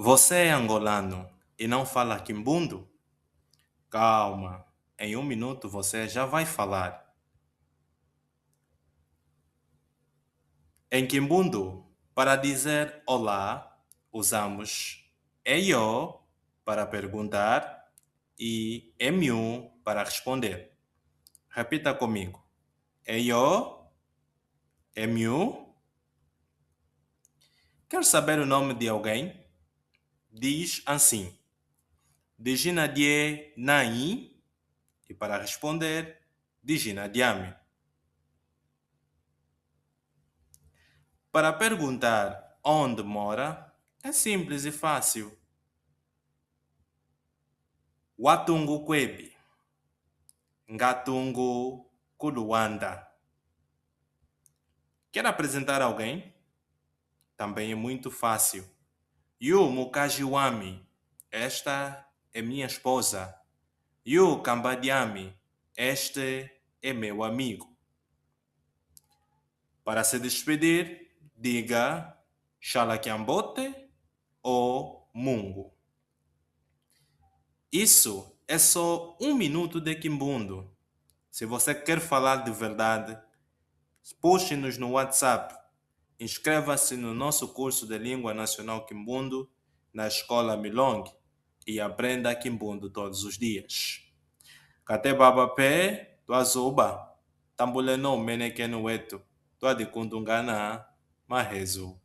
Você é angolano e não fala quimbundo? Calma, em 1 minuto você já vai falar. Em quimbundo, para dizer olá, usamos eyo para perguntar e emu para responder. Repita comigo. Eyo, emu. Quer saber o nome de alguém? Diz assim. Digina die nai e para responder, digina diame. Para perguntar onde mora, é simples e fácil. Watungu Kwebi, Ngatungu Kuluanda. Quer apresentar alguém? Também é muito fácil. Yu Mukajiwami, esta é minha esposa. Yu Kambadiami, este é meu amigo. Para se despedir, diga Xalaquiambote ou Mungo. Isso é só 1 minuto de quimbundo. Se você quer falar de verdade, puxe-nos no WhatsApp. Inscreva-se no nosso curso de Língua Nacional Quimbundo na Escola Milong e aprenda Quimbundo todos os dias. Kate baba pé, tua zuba, tambuleno menekeno wetu, tua de kundungana, marezo.